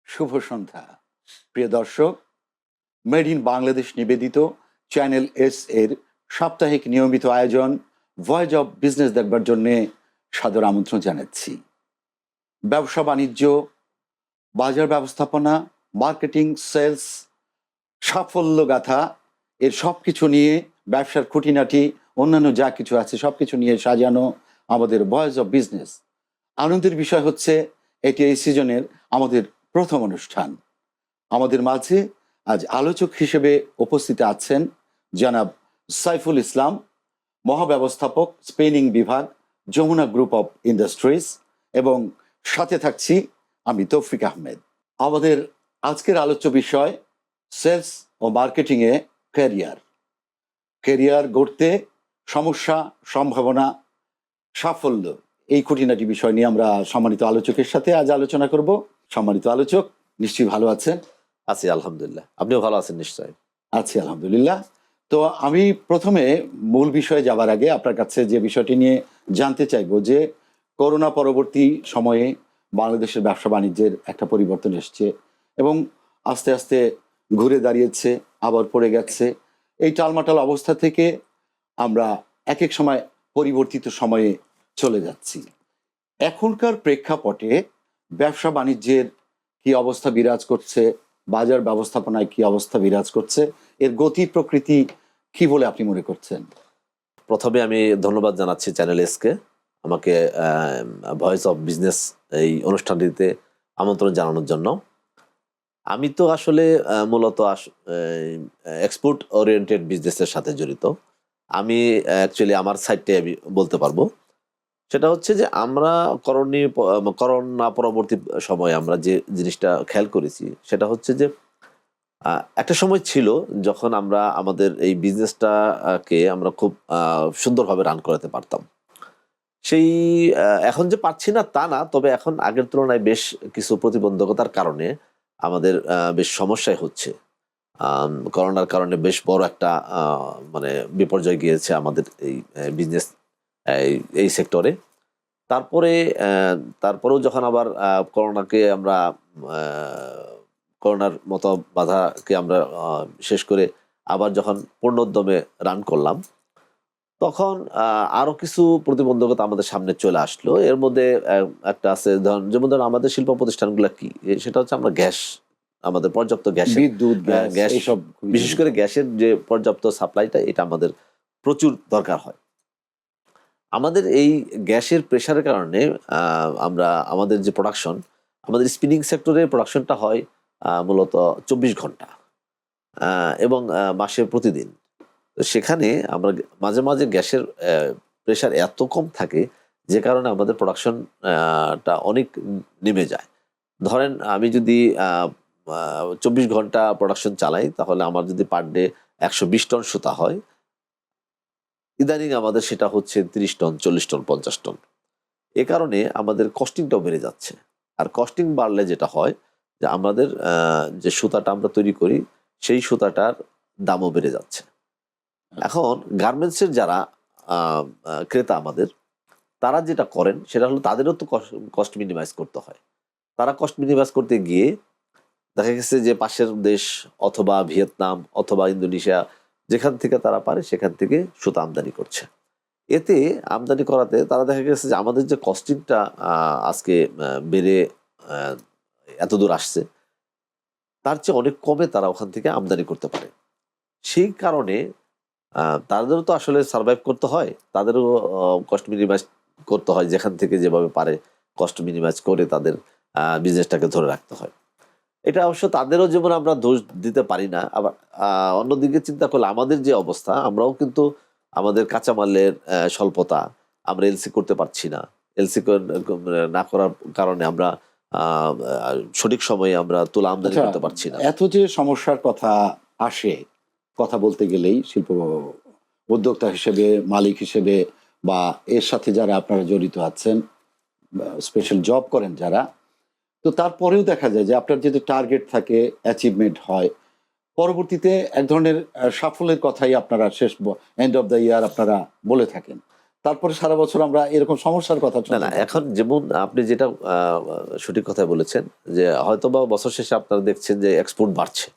শুভ সন্ধ্যা প্রিয় দর্শক। Made in Bangladesh নিবেদিত চ্যানেল এস এর সাপ্তাহিক নিয়মিত আয়োজন ভয়েস অব বিজনেস দেখবার জন্যে সাদর আমন্ত্রণ জানাচ্ছি। ব্যবসা বাণিজ্য, বাজার ব্যবস্থাপনা, মার্কেটিং, সেলস, সাফল্য গাথা, এর সব কিছু নিয়ে, ব্যবসার খুঁটিনাটি, অন্যান্য যা কিছু আছে সব কিছু নিয়ে সাজানো আমাদের ভয়েস অব বিজনেস। আনন্দের বিষয় হচ্ছে এটি এই সিজনের আমাদের প্রথম অনুষ্ঠান। আমাদের মাঝে আজ আলোচক হিসেবে উপস্থিত আছেন জনাব সাইফুল ইসলাম, মহাব্যবস্থাপক, স্পেনিং বিভাগ, যমুনা গ্রুপ অফ ইন্ডাস্ট্রিজ, এবং সাথে থাকছি আমি তৌফিক আহমেদ। আমাদের আজকের আলোচ্য বিষয় সেলস ও মার্কেটিংয়ে ক্যারিয়ার গড়তে সমস্যা, সম্ভাবনা, সাফল্য, এই খুঁটিনাটি বিষয় নিয়ে আমরা সম্মানিত আলোচকের সাথে আজ আলোচনা করব। সম্মানিত আলোচক, নিশ্চয়ই ভালো আছেন? আছি আলহামদুলিল্লাহ, আপনিও ভালো আছেন নিশ্চয়? আছি আলহামদুলিল্লাহ। তো আমি প্রথমে মূল বিষয়ে যাবার আগে আপনার কাছে যে বিষয়টি নিয়ে জানতে চাইবো যে করোনা পরবর্তী সময়ে বাংলাদেশের ব্যবসা বাণিজ্যের একটা পরিবর্তন এসছে এবং আস্তে আস্তে ঘুরে দাঁড়িয়েছে, আবার পড়ে গেছে। এই টালমাটাল অবস্থা থেকে আমরা এক এক সময় পরিবর্তিত সময়ে চলে যাচ্ছি। এখনকার প্রেক্ষাপটে ব্যবসা বাণিজ্যের কি অবস্থা বিরাজ করছে, বাজার ব্যবস্থাপনায় কি অবস্থা বিরাজ করছে, এর গতি প্রকৃতি কি বলে আপনি মনে করছেন? প্রথমে আমি ধন্যবাদ জানাচ্ছি চ্যানেল এসকে আমাকে ভয়েস অফ বিজনেস এই অনুষ্ঠানটিতে আমন্ত্রণ জানানোর জন্য। আমি তো আসলে মূলত এক্সপোর্ট ওরিয়েন্টেড বিজনেসের সাথে জড়িত। আমি অ্যাকচুয়ালি আমার সাইডটাই আমি বলতে পারবো। সেটা হচ্ছে যে আমরা করোনা পরবর্তী সময়ে আমরা যে জিনিসটা খেয়াল করেছি সেটা হচ্ছে যে একটা সময় ছিল যখন আমরা আমাদের এই বিজনেসটাকে আমরা খুব সুন্দরভাবে রান করাতে পারতাম। সেই এখন যে পারছি না তা না, তবে এখন আগের তুলনায় বেশ কিছু প্রতিবন্ধকতার কারণে আমাদের বেশ সমস্যায় হচ্ছে। করোনার কারণে বেশ বড় একটা মানে বিপর্যয় গিয়েছে আমাদের এই বিজনেস এই সেক্টরে। তারপরেও যখন আবার করোনাকে আমরা করোনার মতো বাধাকে আমরা শেষ করে আবার যখন পূর্ণোদ্যমে রান করলাম, তখন আরো কিছু প্রতিবন্ধকতা আমাদের সামনে চলে আসলো। এর মধ্যে একটা আছে, যেমন ধরুন আমাদের শিল্প প্রতিষ্ঠানগুলো কি, সেটা হচ্ছে আমরা গ্যাস, আমাদের পর্যাপ্ত গ্যাসের, বিদ্যুৎ, গ্যাস, এইসব, বিশেষ করে গ্যাসের যে পর্যাপ্ত সাপ্লাইটা, এটা আমাদের প্রচুর দরকার হয়। আমাদের এই গ্যাসের প্রেশারের কারণে আমরা আমাদের যে প্রোডাকশন, আমাদের স্পিনিং সেক্টরে প্রোডাকশনটা হয় মূলত 24 ঘন্টা এবং মাসে প্রতিদিন। তো সেখানে আমরা মাঝে মাঝে গ্যাসের প্রেশার এত কম থাকে যে কারণে আমাদের প্রোডাকশনটা অনেক নেমে যায়। ধরেন আমি যদি 24 ঘন্টা প্রোডাকশন চালাই, তাহলে আমার যদি পার ডে 120 টন সুতা হয়, ইদানিং আমাদের সেটা হচ্ছে 30 টন, 40 টন, 50 টন। এ কারণে আমাদের কস্টিংটাও বেড়ে যাচ্ছে। আর কস্টিং বাড়লে যেটা হয় যে আমাদের যে সুতাটা আমরা তৈরি করি সেই সুতাটার দামও বেড়ে যাচ্ছে। এখন গার্মেন্টসের যারা ক্রেতা আমাদের, তারা যেটা করেন সেটা হলো তাদেরও তো কস্ট মিনিমাইজ করতে হয়। তারা কস্ট মিনিমাইজ করতে গিয়ে দেখা গেছে যে পাশের দেশ অথবা ভিয়েতনাম অথবা ইন্দোনেশিয়া, যেখান থেকে তারা পারে সেখান থেকে সুতা আমদানি করছে। এতে আমদানি করাতে তারা দেখা গেছে যে আমাদের যে কস্টিংটা আজকে বেড়ে এত দূর আসছে, তার চেয়ে অনেক কমে তারা ওখান থেকে আমদানি করতে পারে। সেই কারণে তাদেরও তো আসলে সার্ভাইভ করতে হয়, তাদেরও কস্ট মিনিমাইজ করতে হয়, যেখান থেকে যেভাবে পারে কস্ট মিনিমাইজ করে তাদের বিজনেসটাকে ধরে রাখতে হয়। এটা অবশ্য তাদেরও যেমন আমরা দোষ দিতে পারি না, আবার অন্যদিকে চিন্তা করলে আমাদের যে অবস্থা, আমরাও কিন্তু আমাদের কাঁচামালের স্বল্পতা, আমরা এলসি করতে পারছি না। এলসি না করার কারণে আমরা সঠিক সময়ে আমরা তুলা আমদানি করতে পারছি না। এত যে সমস্যার কথা আসে, কথা বলতে গেলেই শিল্প উদ্যোক্তা হিসেবে, মালিক হিসেবে, বা এর সাথে যারা আপনারা জড়িত আছেন, স্পেশাল জব করেন যারা, তো তারপরেও দেখা যায় যে আপনার যদি টার্গেট থাকে, অ্যাচিভমেন্ট হয়, পরবর্তীতে এক ধরনের সাফল্যের কথাই আপনারা শেষ এন্ড অফ দ্য ইয়ার আপনারা বলে থাকেন। তারপরে সারা বছর আমরা এরকম সমস্যার কথা না না, এখন যেমন আপনি যেটা সঠিক কথা বলেছেন যে হয়তোবা বছর শেষে আপনারা দেখছেন যে এক্সপোর্ট বাড়ছে,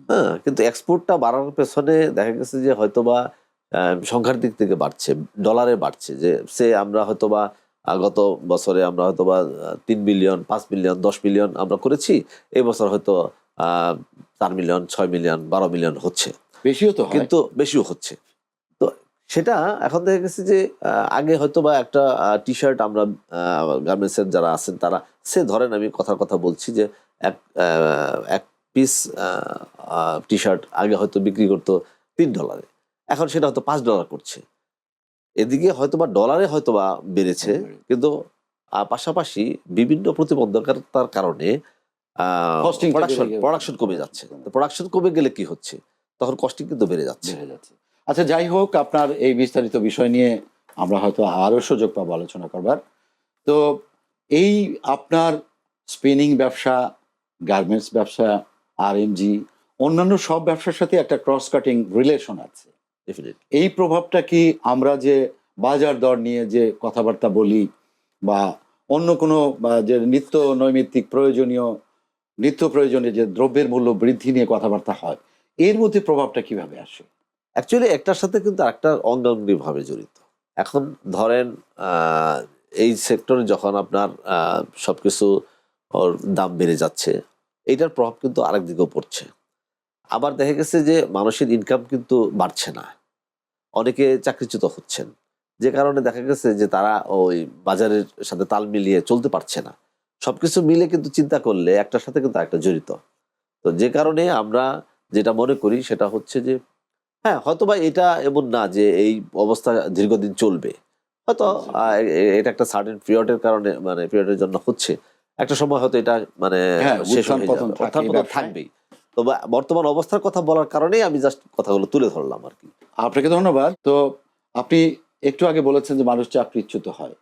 হ্যাঁ, কিন্তু এক্সপোর্টটা বাড়ার পেছনে দেখা গেছে যে হয়তোবা সংখ্যার দিক থেকে বাড়ছে, ডলারে বাড়ছে, যে সে আমরা হয়তোবা গত বছরে আমরা হয়তোবা 3 বিলিয়ন 5 বিলিয়ন 10 বিলিয়ন আমরা করেছি, এই বছর হয়তো 4 মিলিয়ন 6 মিলিয়ন 12 মিলিয়ন হচ্ছে, বেশিও তো হয়। কিন্তু বেশিও হচ্ছে। তো সেটা এখন দেখা গেছে যে আগে হয়তো বা একটা টি শার্ট আমরা গার্মেন্টসের যারা আছেন তারা, সে ধরেন আমি কথার কথা বলছি যে এক পিস টি শার্ট আগে হয়তো বিক্রি করতো $3, এখন সেটা হয়তো $5 করছে। এদিকে হয়তোবা ডলারে হয়তোবা বেড়েছে, কিন্তু পাশাপাশি বিভিন্ন প্রতিবন্ধকতার কারণে Costing টা বেড়ে গেছে। প্রোডাকশন কমে যাচ্ছে। প্রোডাকশন কমে গেলে কি হচ্ছে, তখন কস্টিং কিন্তু বেড়ে যাচ্ছে। বেড়ে যাচ্ছে। আচ্ছা, যাই হোক, আপনার এই বিস্তারিত বিষয় নিয়ে আমরা হয়তো আরো সুযোগ পাবো আলোচনা করবার। তো এই আপনার স্পিনিং ব্যবসা, গার্মেন্টস ব্যবসা, আরএমজি, অন্যান্য সব ব্যবসার সাথে একটা ক্রস কাটিং রিলেশন আছে। ডেফিনেটলি এই প্রভাবটা কি আমরা যে বাজার দর নিয়ে যে কথাবার্তা বলি, বা অন্য কোনো যে নিত্য নৈমিত্তিক নিত্য প্রয়োজনীয় যে দ্রব্যের মূল্য বৃদ্ধি নিয়ে কথাবার্তা হয়, এর মধ্যে প্রভাবটা কিভাবে আসে? অ্যাকচুয়ালি একটার সাথে কিন্তু একটা অঙ্গাঙ্গি ভাবে জড়িত। এখন ধরেন এই সেক্টরে যখন আপনার সবকিছু ওর দাম বেড়ে যাচ্ছে, এইটার প্রভাব কিন্তু আরেক দিকেও পড়ছে। আবার দেখা গেছে যে মানুষের ইনকাম কিন্তু বাড়ছে না, অনেকে চাকরিচ্যুত হচ্ছেন, যে কারণে দেখা গেছে যে তারা ওই বাজারের সাথে তাল মিলিয়ে চলতে পারছে না। সবকিছু মিলে কিন্তু চিন্তা করলে একটার সাথে কিন্তু একটা জড়িত। তো যে কারণে আমরা যেটা মনে করি সেটা হচ্ছে যে হ্যাঁ, হয়তোবা এটা এমন না যে এই অবস্থা দীর্ঘদিন চলবে। হয়তো এটা একটা সার্টেন পিরিয়ডের কারণে, মানে পিরিয়ডের জন্য হচ্ছে। একটা সময় হয়তো এটা মানে হ্যাঁ, শেষ উত্থান হয়ে পতন যাবে। থাকেই উত্থান পতন ব্যবসায়। থাকবেই। তো বর্তমান অবস্থার কথা বলার কারণেই আমি জাস্ট কথাগুলো তুলে ধরলাম আরকি। আপনাকে ধন্যবাদ। তো আপনি একটু আগে বলেছেন যে মানুষ চাকরিচ্যুত হয়,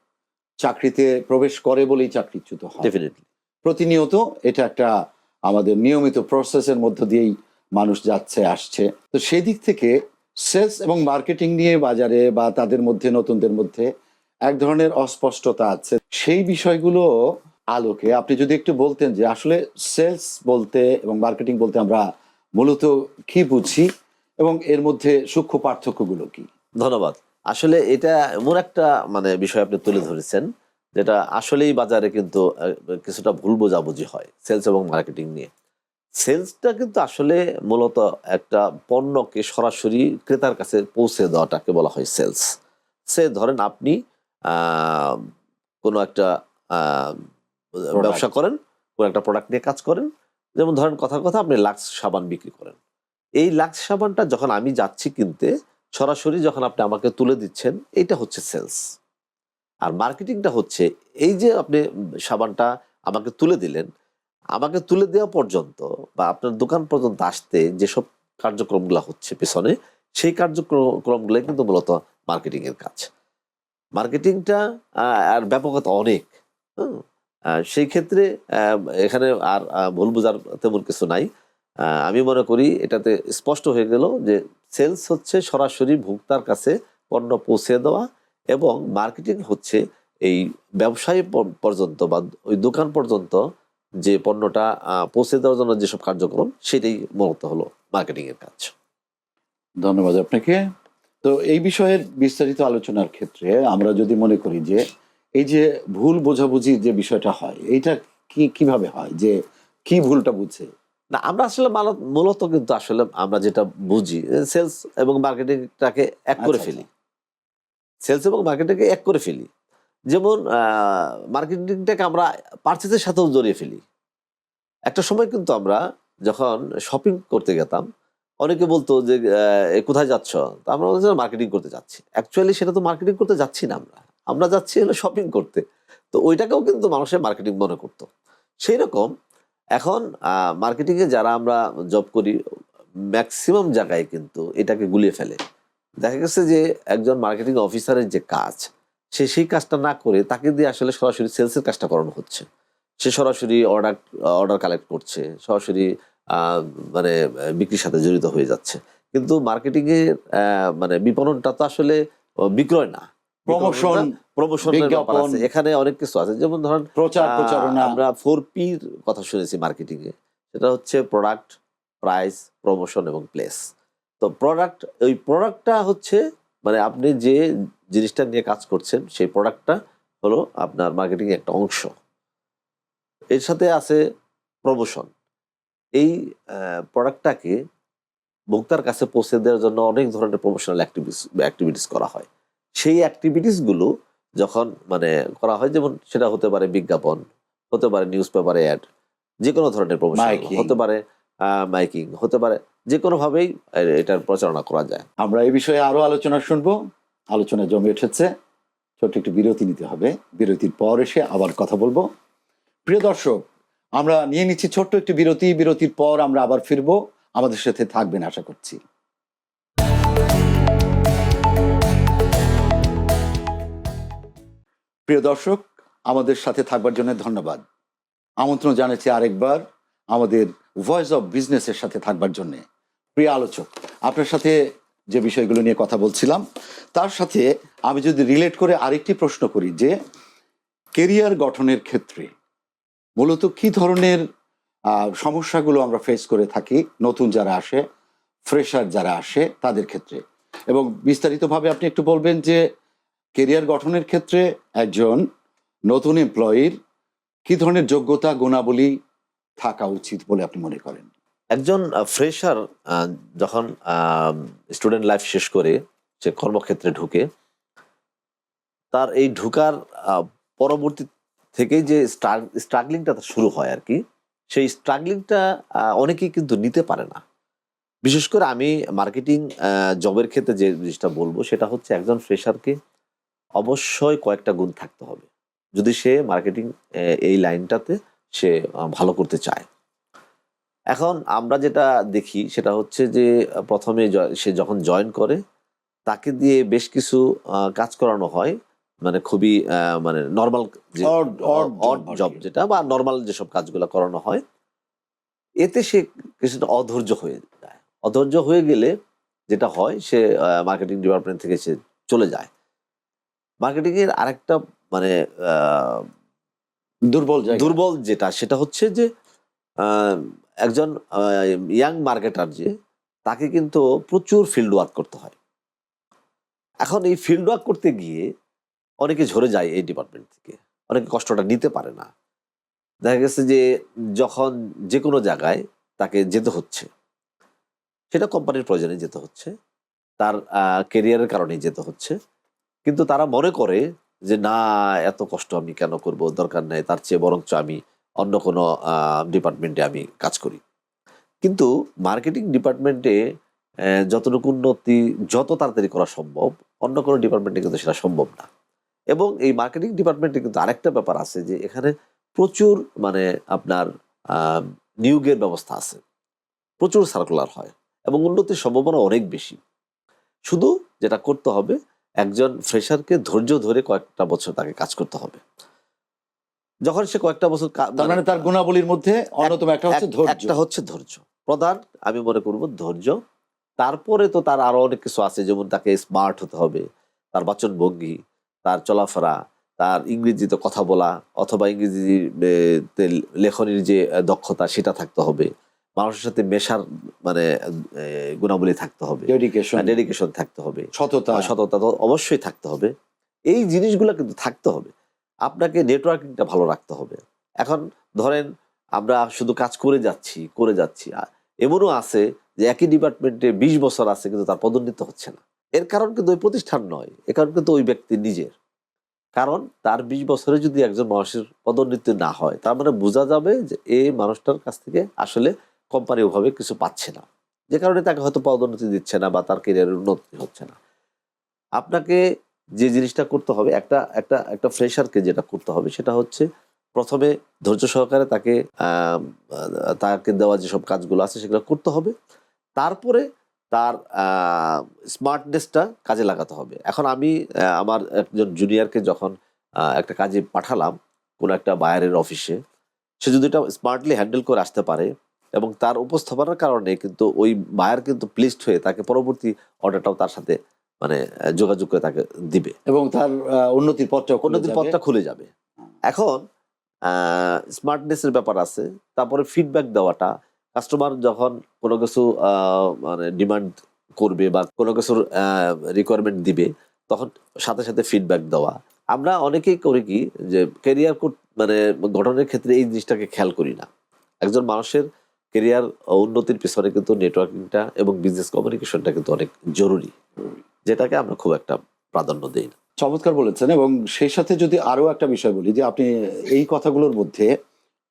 চাকরিতে প্রবেশ করে বলেই চাকরিচ্যুত হয়। ডেফিনিটলি। প্রতিনিয়ত এটা একটা আমাদের নিয়মিত প্রসেসের মধ্য দিয়েই মানুষ যাচ্ছে আসছে। তো সেই দিক থেকে সেলস এবং মার্কেটিং নিয়ে বাজারে বা তাদের মধ্যে, নতুনদের মধ্যে এক ধরনের অস্পষ্টতা আছে। সেই বিষয়গুলো আলোকে আপনি যদি একটু বলতেন যে আসলে সেলস বলতে এবং মার্কেটিং বলতে আমরা মূলত কি বুঝি এবং এর মধ্যে সূক্ষ্ম পার্থক্যগুলো কি? ধন্যবাদ। আসলে এটা এমন একটা মানে বিষয় আপনি তুলে ধরেছেন, যেটা আসলেই বাজারে কিন্তু কিছুটা ভুল বোঝাবুঝি হয় সেলস এবং মার্কেটিং নিয়ে। সেলসটা কিন্তু আসলে মূলত একটা পণ্যকে সরাসরি ক্রেতার কাছে পৌঁছে দেওয়াটাকে বলা হয় সেলস। সে ধরেন আপনি আহ, কোনো একটা আহ, ব্যবসা করেন, কোনো একটা প্রোডাক্ট নিয়ে কাজ করেন। যেমন ধরেন কথার কথা আপনি লাক্স সাবান বিক্রি করেন। এই লাক্স সাবানটা যখন আমি যাচ্ছি কিনতে, সরাসরি যখন আপনি আমাকে তুলে দিচ্ছেন, এটা হচ্ছে সেলস। আর মার্কেটিংটা হচ্ছে এই যে আপনি সাবানটা আমাকে তুলে দিলেন, আমাকে তুলে দেওয়া পর্যন্ত বা আপনার দোকান পর্যন্ত আসতে যেসব কার্যক্রমগুলো হচ্ছে পেছনে, সেই কার্যক্রমগুলো কিন্তু মূলত মার্কেটিং এর কাজ। মার্কেটিংটা আর ব্যাপকতা অনেক। হুম? সেই ক্ষেত্রে এখানে আর ভুল বোঝার তেমন কিছু নাই। আমি মনে করি এটাতে স্পষ্ট হয়ে গেল যে সেলস হচ্ছে সরাসরি ভোক্তার কাছে পণ্য পৌঁছে দেওয়া, এবং মার্কেটিং হচ্ছে এই ব্যবসায়ী পর্যন্ত বা ওই দোকান পর্যন্ত যে পণ্যটা পৌঁছে দেওয়ার জন্য যেসব কার্যক্রম, সেটাই মূলত হলো মার্কেটিং এর কাজ। ধন্যবাদ আপনাকে। তো এই বিষয়ের বিস্তারিত আলোচনার ক্ষেত্রে আমরা যদি মনে করি যে এই যে ভুল বোঝাবুঝি যে বিষয়টা হয়, এইটা কিভাবে হয়, যে কি ভুলটা বুঝে? না, আমরা আসলে মূলত কিন্তু আসলে আমরা যেটা বুঝি সেলস এবং মার্কেটিংটাকে এক করে আচ্ছা, ফেলি। সেলস এবং মার্কেটিংকে এক করে ফেলি। যেমন মার্কেটিংটাকে আমরা পারচেজের সাথেও জড়িয়ে ফেলি। একটা সময় কিন্তু আমরা যখন শপিং করতে যেতাম, অনেকে বলতো যে কোথায় যাচ্ছ? তো আমরা বলছিলাম মার্কেটিং করতে যাচ্ছি। অ্যাকচুয়ালি সেটা তো মার্কেটিং করতে যাচ্ছি না আমরা। আমরা যাচ্ছি হলো শপিং করতে। তো ওইটাকেও কিন্তু মানুষের মার্কেটিং মনে করত। সেই রকম এখন মার্কেটিং এ যারা আমরা জব করি, ম্যাক্সিমাম জায়গায় কিন্তু এটাকে গুলিয়ে ফেলে। দেখা গেছে যে একজন মার্কেটিং অফিসারের যে কাজ, সে সেই কাজটা না করে তাকে দিয়ে আসলে সরাসরি সেলসের কাজটা করানো হচ্ছে। সে সরাসরি অর্ডার কালেক্ট করছে, সরাসরি মানে বিক্রির সাথে জড়িত হয়ে যাচ্ছে। কিন্তু মার্কেটিং এর মানে বিপণনটা তো আসলে বিক্রয় না, প্রমোশন, প্রমোশনের ব্যাপার বিজ্ঞাপন, আছে, এখানে অনেক কিছু আছে। যেমন ধরেন প্রচারণা। আমরা 4P র কথা শুনেছি মার্কেটিং এ, সেটা হচ্ছে প্রোডাক্ট, প্রাইস, প্রমোশন এবং প্লেস। তো প্রোডাক্ট, ওই প্রোডাক্টটা হচ্ছে মানে আপনি যে জিনিসটা নিয়ে কাজ করছেন সেই প্রোডাক্টটা হলো আপনার মার্কেটিং একটা অংশ। এর সাথে আছে প্রমোশন। এই প্রোডাক্টটাকে ভোক্তার কাছে পৌঁছে দেওয়ার জন্য অনেক ধরনের প্রমোশনাল অ্যাক্টিভিটিস করা হয়। সেই অ্যাক্টিভিটিসগুলো যখন মানে করা হয়, যেমন সেটা হতে পারে বিজ্ঞাপন, হতে পারে নিউজ পেপারে অ্যাড, যে কোনো ধরনের প্রমোশন Miking। হতে পারে, মাইকিং হতে পারে, যে কোনোভাবেই এটার প্রচারণা করা যায়। আমরা এই বিষয়ে আরো আলোচনা শুনবো। আলোচনা জমে উঠেছে, ছোট্ট একটু বিরতি নিতে হবে, বিরতির পর এসে আবার কথা বলবো। প্রিয় দর্শক, আমরা নিয়ে নিচ্ছি ছোট্ট একটি বিরতি। বিরতির পর আমরা আবার ফিরবো, আমাদের সাথে থাকবেন আশা করছি। প্রিয় দর্শক, আমাদের সাথে থাকবার জন্য ধন্যবাদ। আমন্ত্রণ জানাচ্ছি আরেকবার আমাদের ভয়েস অফ বিজনেসের সাথে থাকবার জন্য। প্রিয় আলোচক, আপনার সাথে যে বিষয়গুলো নিয়ে কথা বলছিলাম তার সাথে আমি যদি রিলেট করে আরেকটি প্রশ্ন করি যে কেরিয়ার গঠনের ক্ষেত্রে মূলত কি ধরনের সমস্যাগুলো আমরা ফেস করে থাকি নতুন যারা আসে, ফ্রেশার যারা আসে তাদের ক্ষেত্রে, এবং বিস্তারিতভাবে আপনি একটু বলবেন যে কেরিয়ার গঠনের ক্ষেত্রে একজন নতুন এমপ্লয়ির কি ধরনের যোগ্যতা গুণাবলী থাকা উচিত বলে আপনি মনে করেন? একজন ফ্রেশার যখন স্টুডেন্ট লাইফ শেষ করে সে কর্মক্ষেত্রে ঢুকে, তার এই ঢুকার পরবর্তী থেকেই যে স্ট্রাগলিংটা শুরু হয় আর কি, সেই স্ট্রাগলিংটা অনেকেই কিন্তু নিতে পারে না। বিশেষ করে আমি মার্কেটিং জবের ক্ষেত্রে যে জিনিসটা বলবো সেটা হচ্ছে একজন ফ্রেশারকে অবশ্যই কয়েকটা গুণ থাকতে হবে যদি সে মার্কেটিং এই লাইনটাতে সে ভালো করতে চায়। এখন আমরা যেটা দেখি সেটা হচ্ছে যে প্রথমে সে যখন জয়েন করে তাকে দিয়ে বেশ কিছু কাজ করানো হয়, মানে খুবই মানে নর্মাল যে অড জব যেটা বা নর্মাল যেসব কাজগুলো করানো হয়, এতে সে কিছুটা অধৈর্য হয়ে যায়। অধৈর্য হয়ে গেলে যেটা হয়, সে মার্কেটিং ডিপার্টমেন্ট থেকে সে চলে যায়। মার্কেটিং এর আরেকটা মানে দুর্বল যেটা সেটা হচ্ছে যে একজন ইয়াং মার্কেটার যে তাকে কিন্তু প্রচুর ফিল্ড ওয়ার্ক করতে হয়। এখন এই ফিল্ড ওয়ার্ক করতে গিয়ে অনেকে ঝরে যায় এই ডিপার্টমেন্ট থেকে, অনেকে কষ্টটা নিতে পারে না। দেখা গেছে যে যখন যে কোনো জায়গায় তাকে যেতে হচ্ছে, সেটা কোম্পানির প্রয়োজনে যেতে হচ্ছে, তার কেরিয়ারের কারণেই যেতে হচ্ছে, কিন্তু তারা মনে করে যে না, এত কষ্ট আমি কেন করব, দরকার নেই, তার চেয়ে বরঞ্চ আমি অন্য কোনো ডিপার্টমেন্টে আমি কাজ করি। কিন্তু মার্কেটিং ডিপার্টমেন্টে যতটুকু উন্নতি যত তাড়াতাড়ি করা সম্ভব, অন্য কোনো ডিপার্টমেন্টে কিন্তু সেটা সম্ভব না। এবং এই মার্কেটিং ডিপার্টমেন্টে কিন্তু আরেকটা ব্যাপার আছে যে এখানে প্রচুর মানে আপনার নিয়োগের ব্যবস্থা আছে, প্রচুর সার্কুলার হয় এবং উন্নতির সম্ভাবনা অনেক বেশি। শুধু যেটা করতে হবে, একজন ফ্রেশারকে ধৈর্য ধরে কয়েকটা বছর তাকে কাজ করতে হবে। যখন সে কয়েকটা বছর মানে তার গুণাবলীর মধ্যে অন্যতম একটা হচ্ছে ধৈর্য প্রধান, আমি মনে করব ধৈর্য। তারপরে তো তার আরো অনেক কিছু আছে, যেমন তাকে স্মার্ট হতে হবে, তার বাচন ভঙ্গি, তার চলাফেরা, তার ইংরেজিতে কথা বলা অথবা ইংরেজি লেখনের যে দক্ষতা সেটা থাকতে হবে, মানুষের সাথে মেশার মানে গুণাবলী থাকতে হবে, ডেডিকেশন থাকতে হবে, সততা তো অবশ্যই থাকতে হবে। এই জিনিসগুলো কিন্তু থাকতে হবে। আপনাকে নেটওয়ার্কিংটা ভালো রাখতে হবে। এখন ধরেন আমরা শুধু কাজ করে যাচ্ছি, এমনও আছে যে একই ডিপার্টমেন্টে 20 বছর আছে কিন্তু তার পদোন্নতি হচ্ছে না। এর কারণ কিন্তু ওই প্রতিষ্ঠান নয়, এর কারণ কিন্তু ওই ব্যক্তি নিজের। কারণ তার 20 বছরে যদি একজন মানুষের পদোন্নতি না হয়, তার মানে বোঝা যাবে যে এই মানুষটার কাছ থেকে আসলে কোম্পানি ওভাবে কিছু পাচ্ছে না, যে কারণে তাকে হয়তো পদোন্নতি দিচ্ছে না বা তার ক্যারিয়ারের উন্নতি হচ্ছে না। আপনাকে যে জিনিসটা করতে হবে, একটা ফ্রেশারকে যেটা করতে হবে সেটা হচ্ছে প্রথমে ধৈর্য সহকারে তাকে দেওয়া যেসব কাজগুলো আছে সেগুলো করতে হবে। তারপরে তার স্মার্টনেসটা কাজে লাগাতে হবে। এখন আমি আমার একজন জুনিয়রকে যখন একটা কাজে পাঠালাম কোনো একটা বায়ারের অফিসে, সে যদি এটা স্মার্টলি হ্যান্ডেল করে আসতে পারে এবং তার উপস্থাপনার কারণে কিন্তু ওই বায়ার কিন্তু প্লিজড হয়ে তাকে পরবর্তী অর্ডারটাও তার সাথে মানে যোগাযোগ করে তাকে দিবে এবং তার উন্নতির পথটা উন্নতির পথটা খুলে যাবে। এখন স্মার্টনেসের ব্যাপার আছে, তারপরে ফিডব্যাক দেওয়াটা, কাস্টমার যখন কোনো কিছু মানে ডিমান্ড করবে বা কোনো কিছুর রিকোয়ারমেন্ট দিবে তখন সাথে সাথে ফিডব্যাক দেওয়া। আমরা অনেকেই করি কি যে ক্যারিয়ার মানে গঠনের ক্ষেত্রে এই জিনিসটাকে খেয়াল করি না। একজন মানুষের ক্যারিয়ার উন্নতির পিছনে কিন্তু নেটওয়ার্কিংটা এবং বিজনেস কমিউনিকেশনটা কিন্তু অনেক জরুরি, যেটাকে আমরা খুব একটা প্রাধান্য দিই না। চমৎকার বলেছেন। এবং সেই সাথে যদি আরো একটা বিষয় বলি যে আপনি এই কথাগুলোর মধ্যে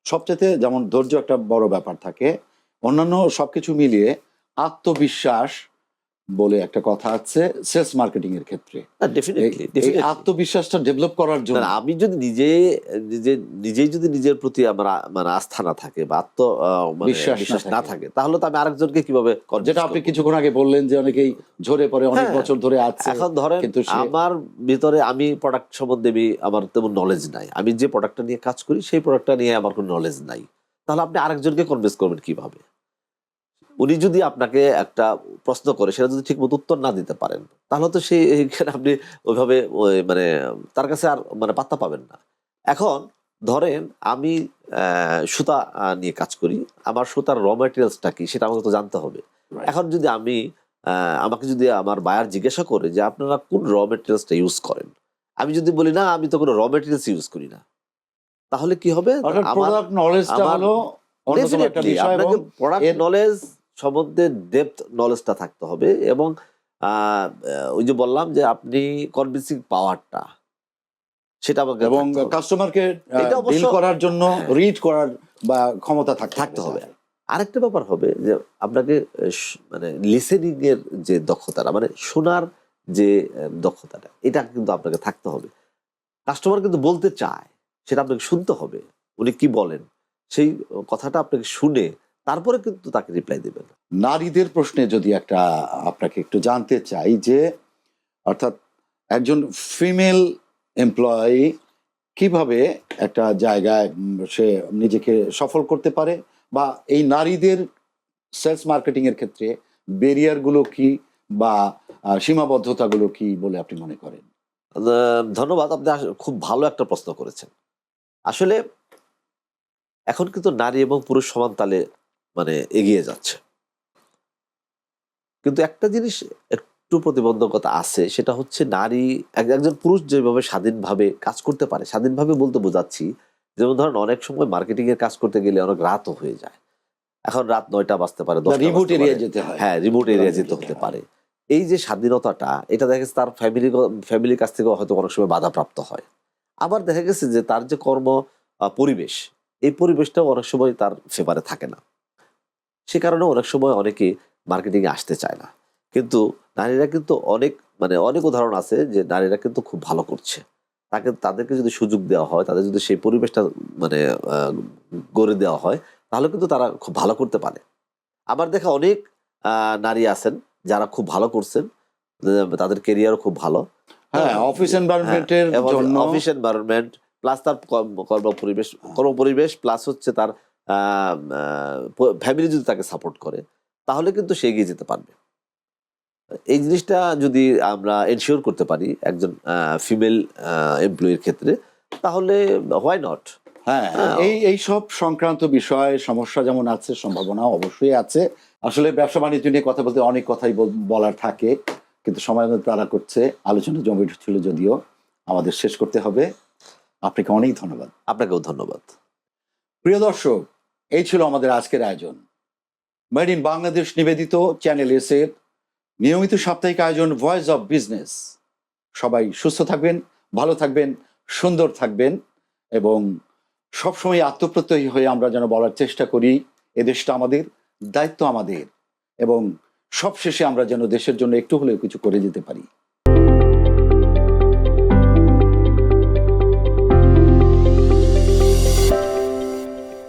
সবচেয়ে যেমন ধৈর্য একটা বড় ব্যাপার থাকে, অন্যান্য সবকিছু মিলিয়ে আত্মবিশ্বাস বলে একটা কথা আছে সেলস মার্কেটিং এর ক্ষেত্রে। এই আত্মবিশ্বাসটা ডেভেলপ করার জন্য আমি যদি নিজেই যদি নিজের প্রতি আমার মানে আস্থা না থাকে বা বিশ্বাস না থাকে তাহলে তো আমি আরেকজনকে কিভাবে, যেটা আপনি কিছুক্ষণ আগে বললেন যে অনেকেই ঝরে পড়ে অনেক বছর ধরে আছে। এখন ধরেন আমার ভিতরে আমি প্রোডাক্ট সম্বন্ধে আমার তেমন নলেজ নাই, আমি যে প্রোডাক্টটা নিয়ে কাজ করি সেই প্রোডাক্টটা নিয়ে আমার কোনো নলেজ নাই, তাহলে আপনি আরেকজনকে কনভিন্স করবেন কিভাবে? উনি যদি আপনাকে একটা প্রশ্ন করে সেটা যদি ঠিক মতো উত্তর না দিতে পারেন তাহলে তো সেই আপনি ওইভাবে মানে তার কাছে আর মানে পাত্তা পাবেন না। এখন ধরেন আমি সুতা নিয়ে কাজ করি, আমার সুতার র ম্যাটেরিয়ালসটা কি সেটা আমাকে তো জানতে হবে। এখন যদি আমাকে যদি আমার বায়ার জিজ্ঞাসা করে যে আপনারা কোন র ম্যাটেরিয়ালসটা ইউজ করেন, আমি যদি বলি না আমি তো কোনো র ম্যাটেরিয়ালস ইউজ করি না, তাহলে কি হবে? প্রোডাক্ট নলেজটা হলো অন্যতম একটা বিষয়, এবং প্রোডাক্ট নলেজ সম্বন্ধে ডেপথ নলেজটা থাকতে হবে। এবং ওই যে বললাম যে আপনি কনভিন্সিং পাওয়ারটা সেটা আমাকে, এবং কাস্টমারকে ডিল করার জন্য রিড করার বা ক্ষমতা থাকতে হবে। আরেকটা ব্যাপার হবে যে আপনাকে মানে লিসেনিং এর যে দক্ষতাটা, মানে শোনার যে দক্ষতাটা, এটা কিন্তু আপনাকে থাকতে হবে। কাস্টমার কিন্তু বলতে চায়, সেটা আপনাকে শুনতে হবে, উনি কি বলেন সেই কথাটা আপনাকে শুনে তারপরে কিন্তু তাকে রিপ্লাই দেবেন। নারীদের প্রশ্নে যদি একটা আপনাকে একটু জানতে চাই যে অর্থাৎ একজন ফিমেল এমপ্লয়ি কিভাবে একটা জায়গায় সে নিজেকে সফল করতে পারে, বা এই নারীদের সেলস মার্কেটিং এর ক্ষেত্রে ব্যারিয়ারগুলো কি বা সীমাবদ্ধতাগুলো কি বলে আপনি মনে করেন? ধন্যবাদ, আপনি খুব ভালো একটা প্রশ্ন করেছেন। আসলে এখন কিন্তু নারী এবং পুরুষ সমান তালে মানে এগিয়ে যাচ্ছে, কিন্তু একটা জিনিস একটু প্রতিবন্ধকতা আছে, সেটা হচ্ছে নারী একজন পুরুষ যেভাবে স্বাধীনভাবে কাজ করতে পারে, স্বাধীনভাবে বলতে বোঝাচ্ছি যেমন ধরেন অনেক সময় মার্কেটিং এর কাজ করতে গেলে অনেক রাতও হয়ে যায়, এখন রাত 9টা বাজতে পারে, রিমোট এরিয়া যেতে হয়, হ্যাঁ রিমোট এরিয়া যেতে হতে পারে। এই যে স্বাধীনতাটা, এটা দেখা গেছে তার ফ্যামিলির কাছ থেকে হয়তো অনেক সময় বাধাপ্রাপ্ত হয়। আবার দেখা গেছে যে তার যে কর্ম পরিবেশ, এই পরিবেশটাও অনেক সময় তার ফেভারে থাকে না, সে কারণে অনেক সময় অনেকে মার্কেটিং এ আসতে চায় না। কিন্তু নারীরা কিন্তু অনেক উদাহরণ আছে যে নারীরা কিন্তু খুব ভালো করছে, তাদেরকে যদি সুযোগ দেওয়া হয়, তাদের যদি সেই পরিবেশটা মানে গড়ে দেওয়া হয়, তাহলে কিন্তু তারা খুব ভালো করতে পারে। আবার দেখা অনেক নারী আছেন যারা খুব ভালো করছেন, তাদের ক্যারিয়ারও খুব ভালো, অফিস এনভায়রনমেন্টের জন্য, অফিস এনভায়রনমেন্ট প্লাস তার কর্মপরিবেশ প্লাস হচ্ছে তার ফ্যামিলি যদি তাকে সাপোর্ট করে, তাহলে কিন্তু সে এগিয়ে যেতে পারবে। এই জিনিসটা যদি আমরা এনশিওর করতে পারি একজন ফিমেল এমপ্লয়ির ক্ষেত্রে, তাহলে হোয়াই নট। এই সব সংক্রান্ত বিষয় সমস্যা যেমন আছে, সম্ভাবনা অবশ্যই আছে। আসলে ব্যবসা বাণিজ্য নিয়ে কথা বলতে অনেক কথাই বলার থাকে, কিন্তু সময় তারা করছে, আলোচনা জমে উঠছিল, যদিও আমাদের শেষ করতে হবে। আপনাকে অনেক ধন্যবাদ। আপনাকেও ধন্যবাদ। প্রিয় দর্শক, এই ছিল আমাদের আজকের আয়োজন। মেড ইন বাংলাদেশ নিবেদিত চ্যানেল এস এর নিয়মিত সাপ্তাহিক আয়োজন ভয়েস অফ বিজনেস। সবাই সুস্থ থাকবেন, ভালো থাকবেন, সুন্দর থাকবেন, এবং সবসময় আত্মপ্রত্যয়ী হয়ে আমরা যেন বলার চেষ্টা করি এ দেশটা আমাদের, দায়িত্ব আমাদের, এবং সবশেষে আমরা যেন দেশের জন্য একটু হলেও কিছু করে যেতে পারি।